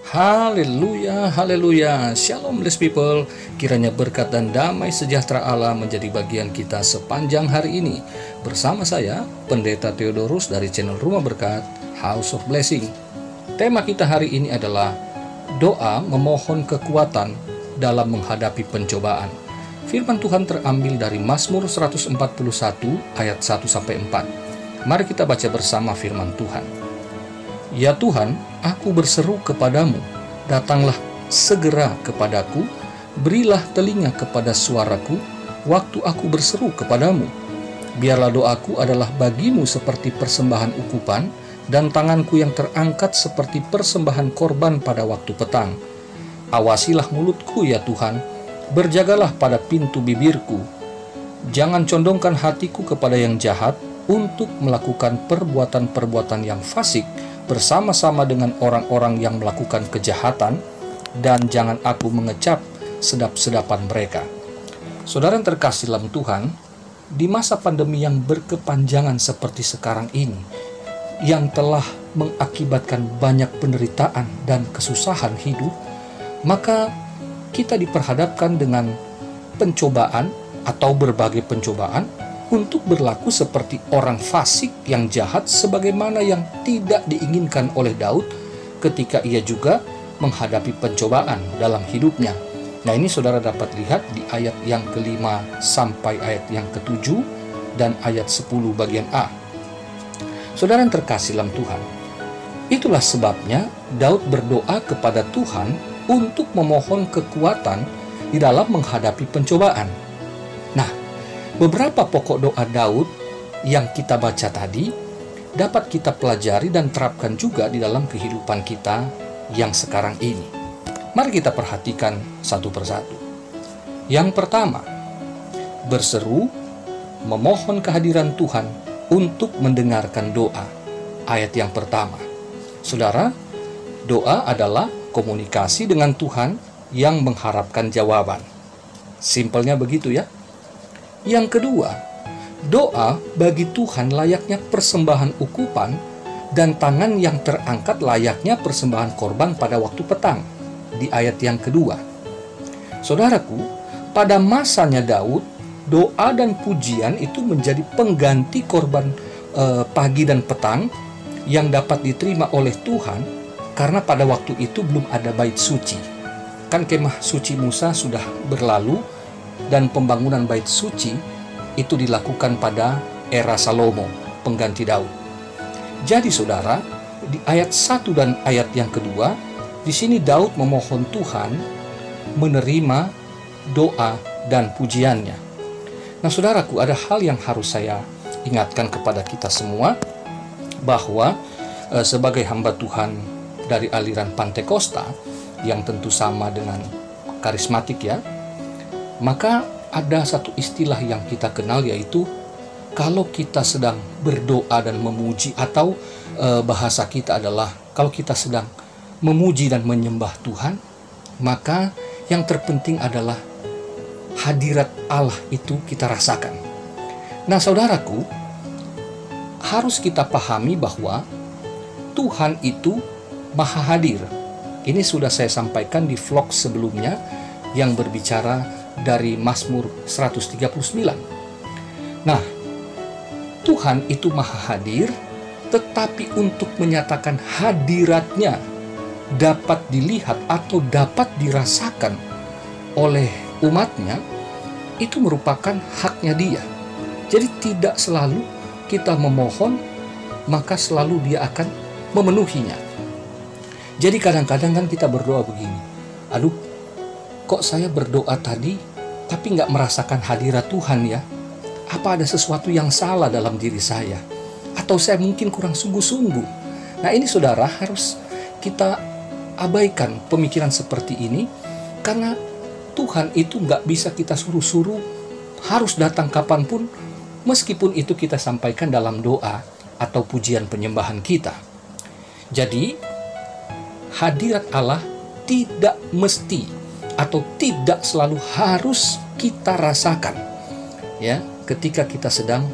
Haleluya, haleluya. Shalom blessed people. Kiranya berkat dan damai sejahtera Allah menjadi bagian kita sepanjang hari ini. Bersama saya, Pendeta Theodorus dari channel Rumah Berkat, House of Blessing. Tema kita hari ini adalah doa memohon kekuatan dalam menghadapi pencobaan. Firman Tuhan terambil dari Mazmur 141 ayat 1-4. Mari kita baca bersama firman Tuhan. Ya Tuhan, aku berseru kepadamu, datanglah segera kepadaku, berilah telinga kepada suaraku, waktu aku berseru kepadamu. Biarlah doaku adalah bagimu seperti persembahan ukupan, dan tanganku yang terangkat seperti persembahan korban pada waktu petang. Awasilah mulutku ya Tuhan, berjagalah pada pintu bibirku. Jangan condongkan hatiku kepada yang jahat, untuk melakukan perbuatan-perbuatan yang fasik, bersama-sama dengan orang-orang yang melakukan kejahatan, dan jangan aku mengecap sedap-sedapan mereka. Saudara yang terkasih dalam Tuhan, di masa pandemi yang berkepanjangan seperti sekarang ini, yang telah mengakibatkan banyak penderitaan dan kesusahan hidup, maka kita diperhadapkan dengan pencobaan atau berbagai pencobaan untuk berlaku seperti orang fasik yang jahat, sebagaimana yang tidak diinginkan oleh Daud ketika ia juga menghadapi pencobaan dalam hidupnya. Nah, ini saudara dapat lihat di ayat yang ke-5 sampai ayat yang ke-7 dan ayat 10 bagian A. Saudara yang terkasih dalam Tuhan, itulah sebabnya Daud berdoa kepada Tuhan untuk memohon kekuatan di dalam menghadapi pencobaan. Nah, beberapa pokok doa Daud yang kita baca tadi dapat kita pelajari dan terapkan juga di dalam kehidupan kita yang sekarang ini. Mari kita perhatikan satu persatu. Yang pertama, berseru memohon kehadiran Tuhan untuk mendengarkan doa. Ayat yang pertama. Saudara, doa adalah komunikasi dengan Tuhan yang mengharapkan jawaban. Simpelnya begitu ya. Yang kedua, doa bagi Tuhan layaknya persembahan ukupan, dan tangan yang terangkat layaknya persembahan korban pada waktu petang. Di ayat yang kedua. Saudaraku, pada masanya Daud, doa dan pujian itu menjadi pengganti korban pagi dan petang yang dapat diterima oleh Tuhan, karena pada waktu itu belum ada bait suci. Kan kemah suci Musa sudah berlalu, dan pembangunan bait suci itu dilakukan pada era Salomo, pengganti Daud. Jadi saudara, di ayat 1 dan ayat yang kedua, di sini Daud memohon Tuhan menerima doa dan pujiannya. Nah saudaraku, ada hal yang harus saya ingatkan kepada kita semua, bahwa sebagai hamba Tuhan dari aliran Pantekosta, yang tentu sama dengan karismatik ya, maka ada satu istilah yang kita kenal, yaitu kalau kita sedang berdoa dan memuji, atau bahasa kita adalah kalau kita sedang memuji dan menyembah Tuhan, maka yang terpenting adalah hadirat Allah itu kita rasakan. Nah saudaraku, harus kita pahami bahwa Tuhan itu maha hadir. Ini sudah saya sampaikan di vlog sebelumnya yang berbicara dari Mazmur 139. Nah, Tuhan itu maha hadir, tetapi untuk menyatakan hadiratnya dapat dilihat atau dapat dirasakan oleh umatnya, itu merupakan haknya dia. Jadi tidak selalu kita memohon maka selalu dia akan memenuhinya. Jadi kadang-kadang kan kita berdoa begini, aduh, kok saya berdoa tadi tapi nggak merasakan hadirat Tuhan ya? Apa ada sesuatu yang salah dalam diri saya? Atau saya mungkin kurang sungguh-sungguh? Nah ini saudara, harus kita abaikan pemikiran seperti ini, karena Tuhan itu nggak bisa kita suruh-suruh harus datang kapanpun, meskipun itu kita sampaikan dalam doa atau pujian penyembahan kita. Jadi hadirat Allah tidak mesti atau tidak selalu harus kita rasakan ya ketika kita sedang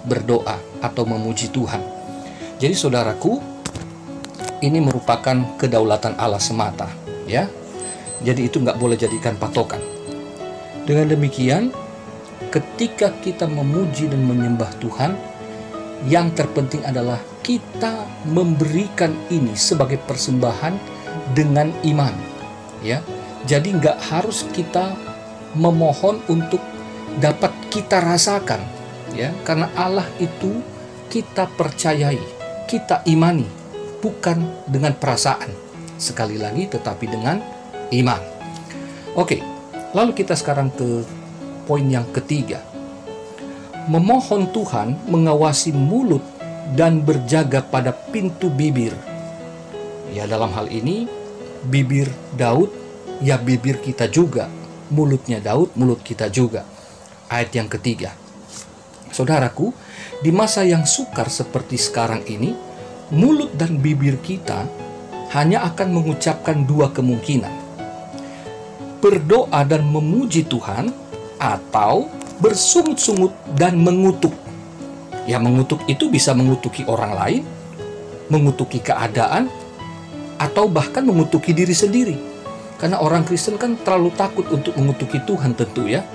berdoa atau memuji Tuhan. Jadi saudaraku, ini merupakan kedaulatan Allah semata, ya. Jadi itu nggak boleh jadikan patokan. Dengan demikian, ketika kita memuji dan menyembah Tuhan, yang terpenting adalah kita memberikan ini sebagai persembahan dengan iman, ya. Jadi nggak harus kita memohon untuk dapat kita rasakan, ya, karena Allah itu kita percayai, kita imani, bukan dengan perasaan. Sekali lagi, tetapi dengan iman. Oke, lalu kita sekarang ke poin yang ketiga. Memohon Tuhan mengawasi mulut dan berjaga pada pintu bibir. Ya, dalam hal ini bibir Daud, ya bibir kita juga. Mulutnya Daud, mulut kita juga. Ayat yang ketiga. Saudaraku, di masa yang sukar seperti sekarang ini, mulut dan bibir kita hanya akan mengucapkan dua kemungkinan: berdoa dan memuji Tuhan, atau bersungut-sungut dan mengutuk. Ya, mengutuk itu bisa mengutuki orang lain, mengutuki keadaan, atau bahkan mengutuki diri sendiri. Karena orang Kristen kan terlalu takut untuk mengutuki Tuhan tentu, ya.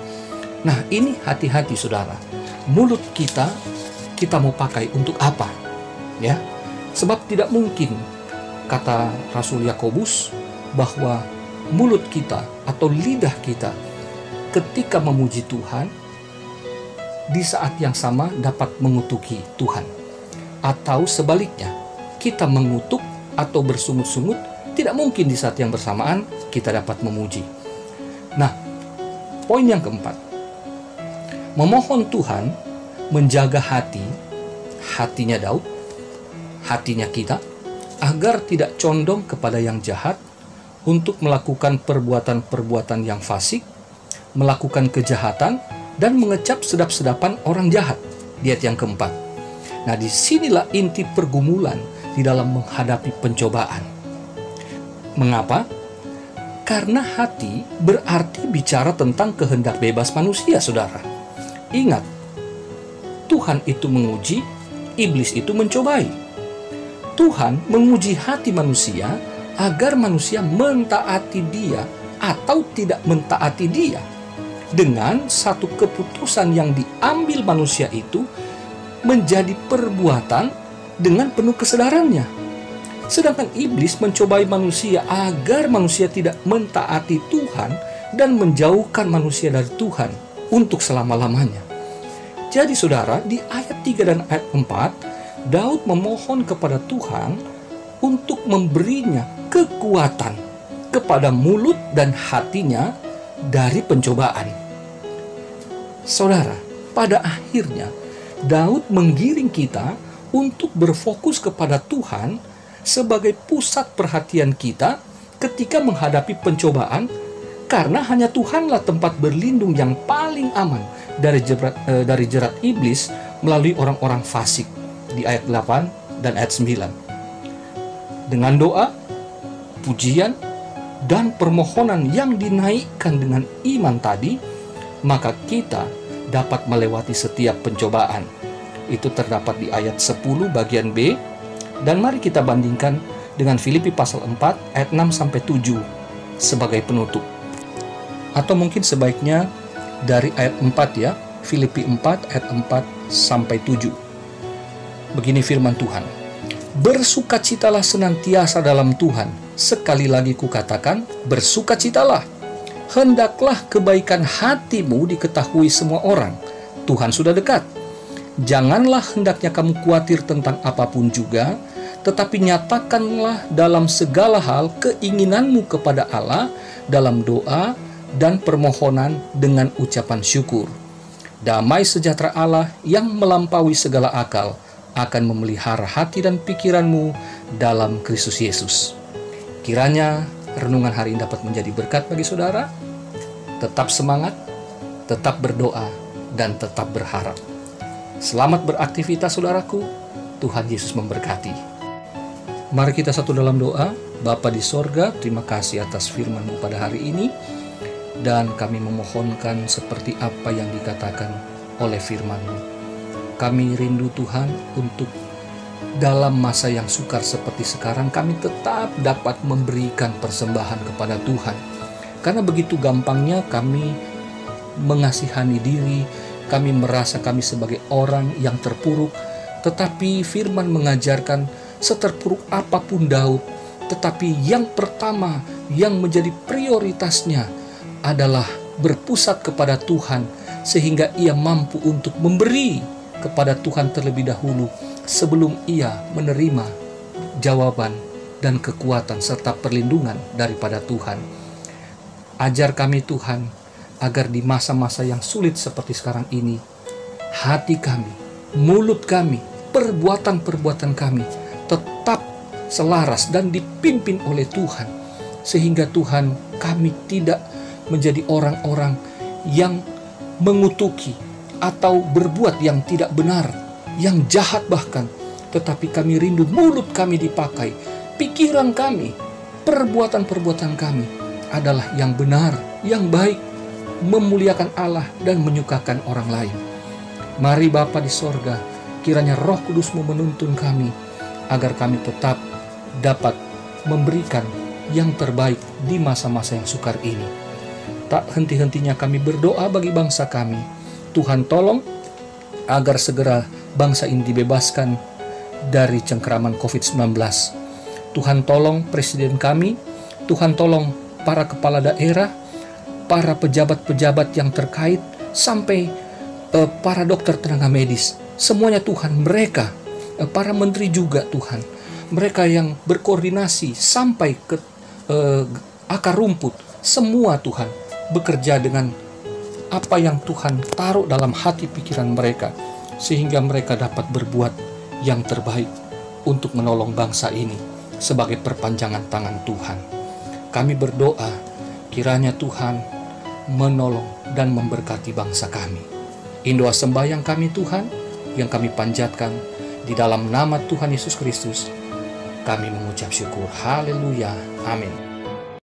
Nah, ini hati-hati saudara. Mulut kita mau pakai untuk apa? Ya. Sebab tidak mungkin, kata Rasul Yakobus, bahwa mulut kita atau lidah kita ketika memuji Tuhan di saat yang sama dapat mengutuki Tuhan, atau sebaliknya, kita mengutuk atau bersungut-sungut tidak mungkin di saat yang bersamaan kita dapat memuji. Nah, poin yang keempat, memohon Tuhan menjaga hatinya Daud, hatinya kita, agar tidak condong kepada yang jahat, untuk melakukan perbuatan-perbuatan yang fasik, melakukan kejahatan, dan mengecap sedap-sedapan orang jahat. Di ayat yang keempat. Nah, disinilah inti pergumulan di dalam menghadapi pencobaan. Mengapa? Karena hati berarti bicara tentang kehendak bebas manusia, saudara. Ingat, Tuhan itu menguji, iblis itu mencobai. Tuhan menguji hati manusia agar manusia mentaati Dia atau tidak mentaati Dia. Dengan satu keputusan yang diambil manusia itu menjadi perbuatan dengan penuh kesadarannya. Sedangkan iblis mencobai manusia agar manusia tidak mentaati Tuhan dan menjauhkan manusia dari Tuhan untuk selama-lamanya. Jadi saudara, di ayat 3 dan ayat 4, Daud memohon kepada Tuhan untuk memberinya kekuatan kepada mulut dan hatinya dari pencobaan. Saudara, pada akhirnya Daud menggiring kita untuk berfokus kepada Tuhan sebagai pusat perhatian kita ketika menghadapi pencobaan, karena hanya Tuhanlah tempat berlindung yang paling aman dari jerat iblis melalui orang-orang fasik. Di ayat 8 dan ayat 9. Dengan doa, pujian, dan permohonan yang dinaikkan dengan iman tadi, maka kita dapat melewati setiap pencobaan. Itu terdapat di ayat 10 bagian B, dan mari kita bandingkan dengan Filipi pasal 4 ayat 6-7 sebagai penutup. Atau mungkin sebaiknya dari ayat 4, ya, Filipi 4 ayat 4-7. Begini firman Tuhan: bersukacitalah senantiasa dalam Tuhan. Sekali lagi kukatakan, bersukacitalah. Hendaklah kebaikan hatimu diketahui semua orang. Tuhan sudah dekat. Janganlah hendaknya kamu khawatir tentang apapun juga, tetapi nyatakanlah dalam segala hal keinginanmu kepada Allah dalam doa dan permohonan dengan ucapan syukur. Damai sejahtera Allah yang melampaui segala akal akan memelihara hati dan pikiranmu dalam Kristus Yesus. Kiranya renungan hari ini dapat menjadi berkat bagi saudara. Tetap semangat, tetap berdoa, dan tetap berharap. Selamat beraktivitas saudaraku. Tuhan Yesus memberkati. Mari kita satu dalam doa. Bapa di sorga, terima kasih atas firman-Mu pada hari ini. Dan kami memohonkan seperti apa yang dikatakan oleh firman-Mu. Kami rindu Tuhan untuk dalam masa yang sukar seperti sekarang kami tetap dapat memberikan persembahan kepada Tuhan. Karena begitu gampangnya kami mengasihani diri, kami merasa kami sebagai orang yang terpuruk, tetapi firman mengajarkan seterpuruk apapun Daud, tetapi yang pertama yang menjadi prioritasnya adalah berpusat kepada Tuhan, sehingga ia mampu untuk memberi kepada Tuhan terlebih dahulu sebelum ia menerima jawaban dan kekuatan serta perlindungan daripada Tuhan. Ajar kami Tuhan, agar di masa-masa yang sulit seperti sekarang ini, hati kami, mulut kami, perbuatan-perbuatan kami tetap selaras dan dipimpin oleh Tuhan, sehingga Tuhan, kami tidak menjadi orang-orang yang mengutuki atau berbuat yang tidak benar, yang jahat bahkan, tetapi kami rindu mulut kami dipakai, pikiran kami, perbuatan-perbuatan kami adalah yang benar, yang baik, memuliakan Allah dan menyukakan orang lain. Mari Bapa di sorga, kiranya Roh Kudus-Mu menuntun kami, agar kami tetap dapat memberikan yang terbaik di masa-masa yang sukar ini. Tak henti-hentinya kami berdoa bagi bangsa kami. Tuhan tolong agar segera bangsa ini dibebaskan dari cengkeraman COVID-19. Tuhan tolong presiden kami, Tuhan tolong para kepala daerah, para pejabat-pejabat yang terkait, sampai para dokter tenaga medis. Semuanya Tuhan, mereka, para menteri juga Tuhan, mereka yang berkoordinasi sampai ke akar rumput, semua Tuhan bekerja dengan apa yang Tuhan taruh dalam hati pikiran mereka, sehingga mereka dapat berbuat yang terbaik untuk menolong bangsa ini sebagai perpanjangan tangan Tuhan. Kami berdoa, kiranya Tuhan menolong dan memberkati bangsa kami. Ini doa sembahyang kami Tuhan, yang kami panjatkan di dalam nama Tuhan Yesus Kristus. Kami mengucap syukur. Haleluya. Amin.